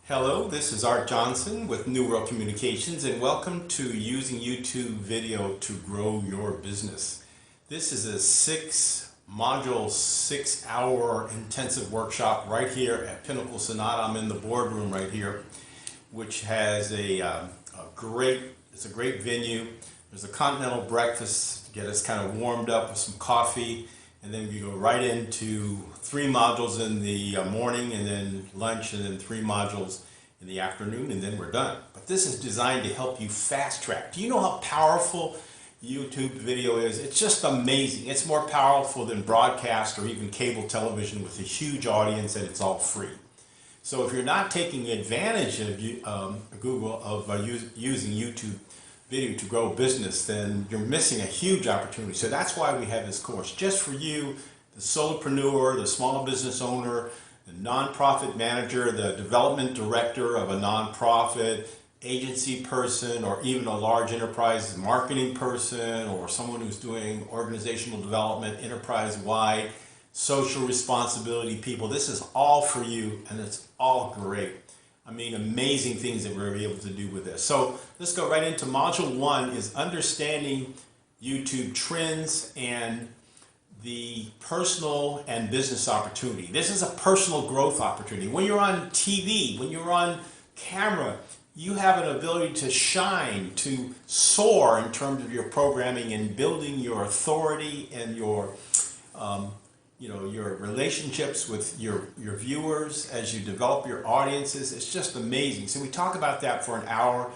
Hello, this is Art Johnson with New World Communications, and welcome to Using YouTube Video to Grow Your Business. This is a 6-module, 6-hour intensive workshop right here at Pinnacle Sonata. I'm in the boardroom right here, which has it's a great venue. There's a continental breakfast to get us kind of warmed up with some coffee. And then we go right into 3 modules in the morning, and then lunch, and then 3 modules in the afternoon, and then we're done. But this is designed to help you fast track. Do you know how powerful YouTube video is? It's just amazing. It's more powerful than broadcast or even cable television with a huge audience, and it's all free. So if you're not taking advantage of using YouTube video to grow a business, then you're missing a huge opportunity. So that's why we have this course, just for you, the solopreneur, the small business owner, the nonprofit manager, the development director of a nonprofit, agency person, or even a large enterprise marketing person, or someone who's doing organizational development, enterprise-wide, social responsibility people. This is all for you, and it's all great. I mean, amazing things that we're able to do with this. So let's go right into Module 1 is understanding YouTube trends and the personal and business opportunity. This is a personal growth opportunity. When you're on TV, when you're on camera, you have an ability to shine, to soar in terms of your programming and building your authority and your relationships with your viewers as you develop your audiences. It's just amazing. So we talk about that for an hour,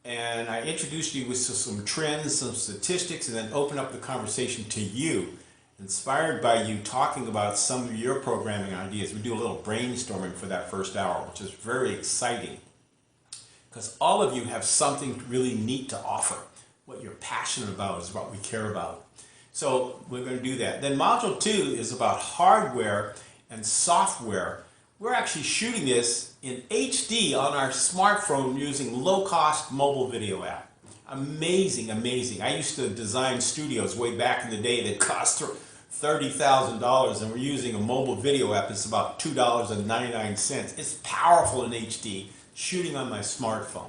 and I introduced you with some trends, some statistics, and then open up the conversation to you, inspired by you talking about some of your programming ideas. We do a little brainstorming for that first hour, which is very exciting, because all of you have something really neat to offer. What you're passionate about is what we care about. So we're going to do that. Then Module 2 is about hardware and software. We're actually shooting this in HD on our smartphone using low-cost mobile video app. Amazing, amazing. I used to design studios way back in the day that cost $30,000, and we're using a mobile video app. It's about $2.99. It's powerful in HD, shooting on my smartphone.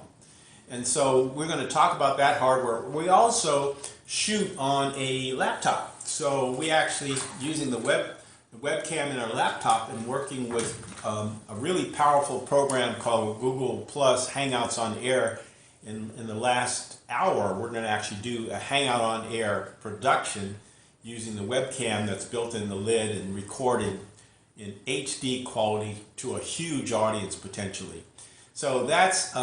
And so we're going to talk about that hardware. We also shoot on a laptop. So we actually using the webcam in our laptop and working with a really powerful program called Google Plus Hangouts on Air. In the last hour, we're going to actually do a Hangout on Air production using the webcam that's built in the lid and recorded in HD quality to a huge audience potentially. So that's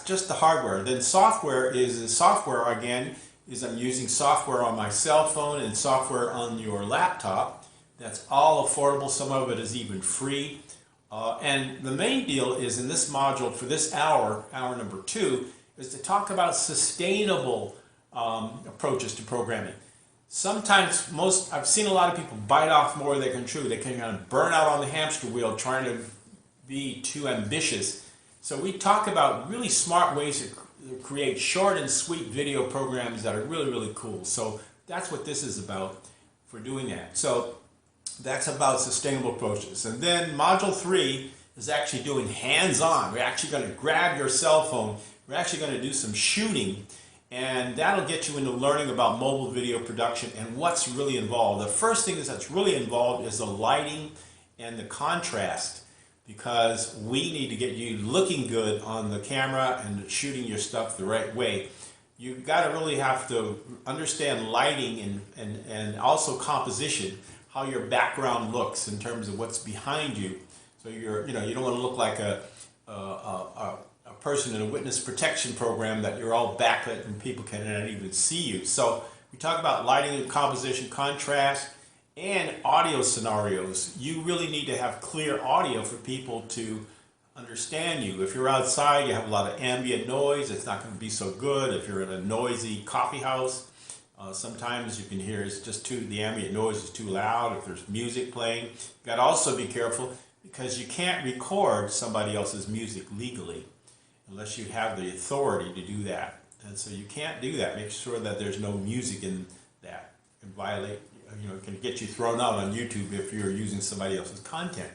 just the hardware. Then software again, I'm using software on my cell phone and software on your laptop. That's all affordable. Some of it is even free. And the main deal is in this module for this hour number 2, is to talk about sustainable approaches to programming. Sometimes I've seen a lot of people bite off more than they can chew. They can kind of burn out on the hamster wheel trying to be too ambitious. So we talk about really smart ways to create short and sweet video programs that are really, really cool. So that's what this is about for doing that. So that's about sustainable approaches. And then Module 3 is actually doing hands-on. We're actually going to grab your cell phone. We're actually going to do some shooting, and that'll get you into learning about mobile video production and what's really involved. The first thing that's really involved is the lighting and the contrast, because we need to get you looking good on the camera and shooting your stuff the right way. You've got to really have to understand lighting and also composition, how your background looks in terms of what's behind you. So you don't want to look like a person in a witness protection program that you're all backlit and people cannot even see you. So we talk about lighting and composition, contrast, and audio scenarios. You really need to have clear audio for people to understand you. If you're outside, you have a lot of ambient noise, it's not going to be so good. If you're in a noisy coffee house, sometimes you can hear the ambient noise is too loud. If there's music playing, you got to also be careful, because you can't record somebody else's music legally unless you have the authority to do that. And so you can't do that. Make sure that there's no music in that. It can violate, it can get you thrown out on YouTube if you're using somebody else's content.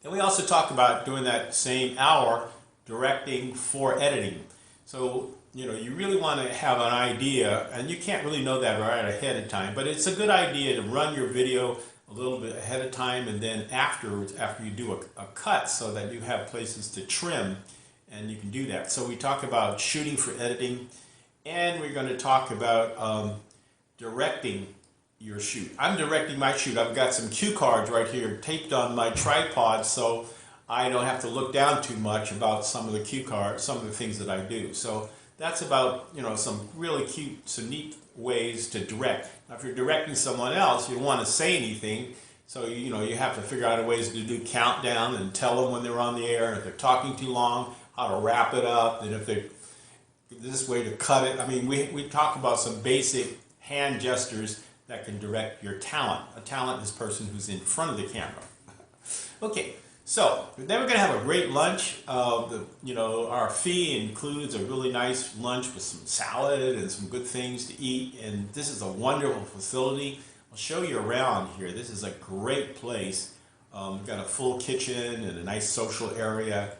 And we also talk about during that same hour directing for editing. So, you really want to have an idea, and you can't really know that right ahead of time, but it's a good idea to run your video a little bit ahead of time, and then afterwards, after you do a cut, so that you have places to trim, and you can do that. So we talk about shooting for editing, and we're going to talk about directing your shoot. I'm directing my shoot. I've got some cue cards right here taped on my tripod, so I don't have to look down too much about some of the cue cards, some of the things that I do. So that's about, some really cute, some neat ways to direct. Now, if you're directing someone else, you don't want to say anything, so you have to figure out ways to do countdown and tell them when they're on the air, and if they're talking too long, how to wrap it up, and if this way to cut it. I mean, we talk about some basic hand gestures that can direct your talent. A talent is a person who's in front of the camera. Okay. So, then we're going to have a great lunch. Our fee includes a really nice lunch with some salad and some good things to eat. And this is a wonderful facility. I'll show you around here. This is a great place. We've got a full kitchen and a nice social area.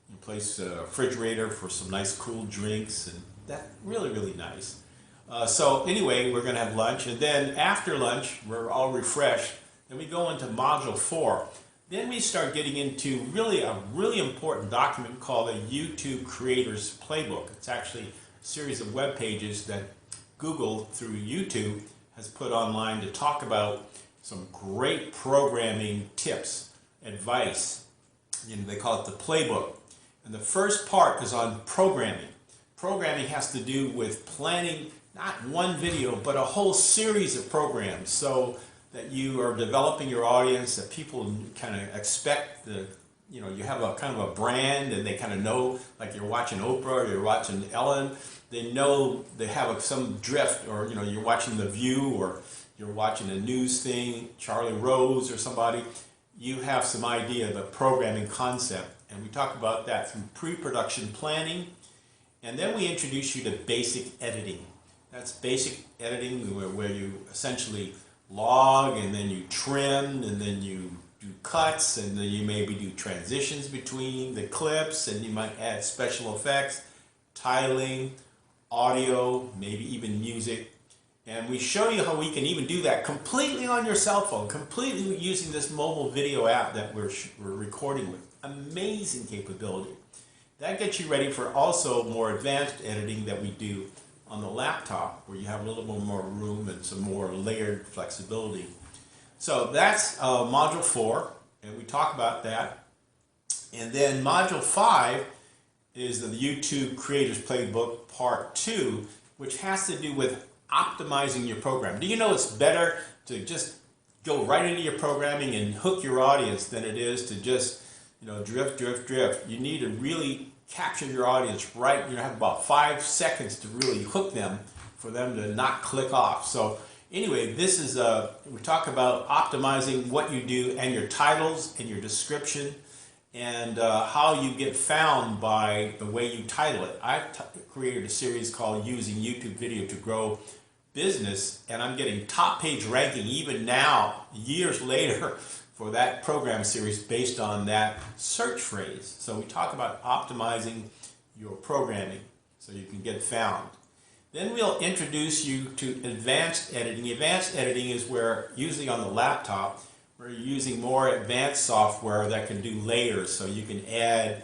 You place a refrigerator for some nice cool drinks. And that's really, really nice. So anyway, we're going to have lunch. And then after lunch, we're all refreshed. Then we go into Module 4. Then we start getting into a really important document called a YouTube Creators Playbook. It's actually a series of web pages that Google through YouTube has put online to talk about some great programming tips, advice. They call it the Playbook. And the first part is on programming. Programming has to do with planning not one video, but a whole series of programs. So that you are developing your audience, that people kind of expect you have a kind of a brand, and they kind of know, like you're watching Oprah or you're watching Ellen, they know they have some drift, or you're watching The View, or you're watching a news thing, Charlie Rose or somebody. You have some idea of a programming concept, and we talk about that through pre-production planning, and then we introduce you to basic editing. That's basic editing, where you essentially log, and then you trim, and then you do cuts, and then you maybe do transitions between the clips, and you might add special effects, titling, audio, maybe even music. And we show you how we can even do that completely on your cell phone, completely using this mobile video app that we're recording with. Amazing capability. That gets you ready for also more advanced editing that we do on the laptop, where you have a little bit more room and some more layered flexibility. So that's Module 4, and we talk about that. And then Module 5 is the YouTube Creators Playbook Part 2, which has to do with optimizing your program. Do you know it's better to just go right into your programming and hook your audience than it is to just drift? You need to really capture your audience right. You have about 5 seconds to really hook them, for them to not click off. So anyway, this is we talk about optimizing what you do, and your titles and your description, and how you get found by the way you title it. I've created a series called Using YouTube Video to Grow Business, and I'm getting top page ranking even now, years later, for that program series based on that search phrase. So we talk about optimizing your programming so you can get found. Then we'll introduce you to advanced editing. Advanced editing is where, usually on the laptop, we're using more advanced software that can do layers. So you can add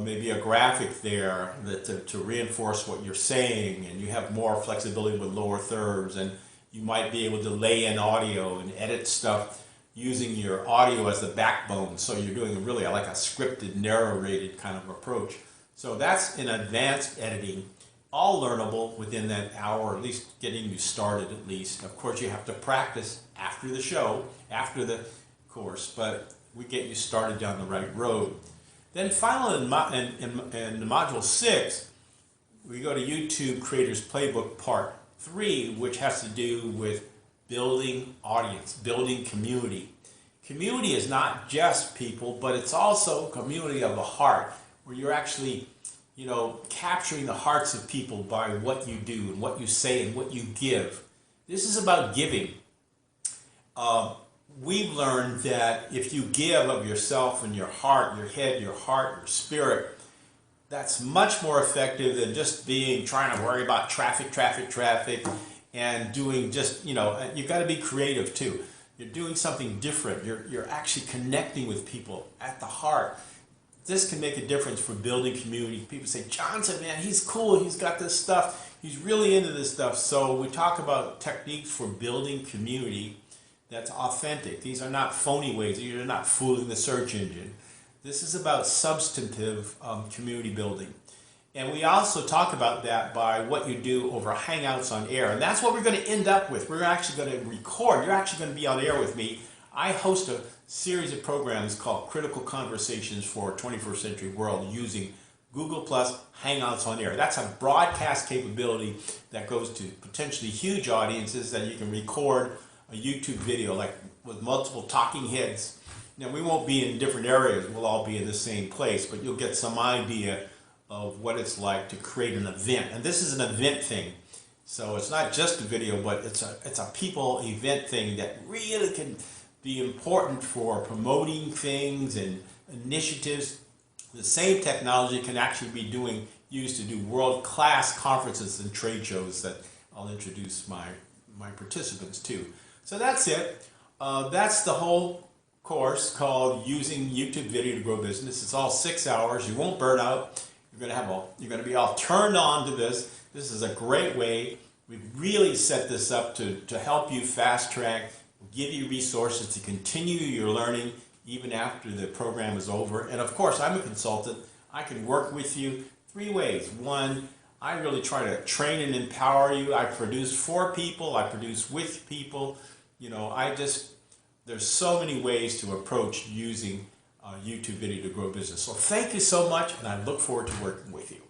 maybe a graphic there to reinforce what you're saying, and you have more flexibility with lower thirds, and you might be able to lay in audio and edit stuff using your audio as the backbone. So you're doing really like a scripted, narrated kind of approach. So that's in advanced editing, all learnable within that hour, or at least getting you started at least. Of course, you have to practice after the show, after the course, but we get you started down the right road. Then finally, in Module 6, we go to YouTube Creators Playbook Part 3, which has to do with building audience, building community. Community is not just people, but it's also community of the heart, where you're actually, capturing the hearts of people by what you do and what you say and what you give. This is about giving. we've learned that if you give of yourself and your heart, your head, your heart, your spirit, that's much more effective than just trying to worry about traffic, and doing just, you've got to be creative too. You're doing something different. You're actually connecting with people at the heart. This can make a difference for building community. People say, Johnson, man, he's cool. He's got this stuff. He's really into this stuff. So we talk about techniques for building community that's authentic. These are not phony ways. These are not fooling the search engine. This is about substantive community building. And we also talk about that by what you do over Hangouts on air. And that's what we're going to end up with. We're actually going to record. You're actually going to be on air with me. I host a series of programs called Critical Conversations for a 21st Century World using Google Plus Hangouts on air. That's a broadcast capability that goes to potentially huge audiences that you can record a YouTube video like with multiple talking heads. Now, we won't be in different areas. We'll all be in the same place, but you'll get some idea of what it's like to create an event. And this is an event thing. So it's not just a video, but it's a people event thing that really can be important for promoting things and initiatives. The same technology can actually be used to do world-class conferences and trade shows that I'll introduce my participants to. So that's it. That's the whole course called Using YouTube Video to Grow Business. It's all 6 hours. You won't burn out. You're going to be all turned on to this. This is a great way. We've really set this up to help you fast track, give you resources to continue your learning even after the program is over. And of course, I'm a consultant. I can work with you 3 ways. 1, I really try to train and empower you. I produce for people. I produce with people. There's so many ways to approach using YouTube Video to Grow Business. So thank you so much, and I look forward to working with you.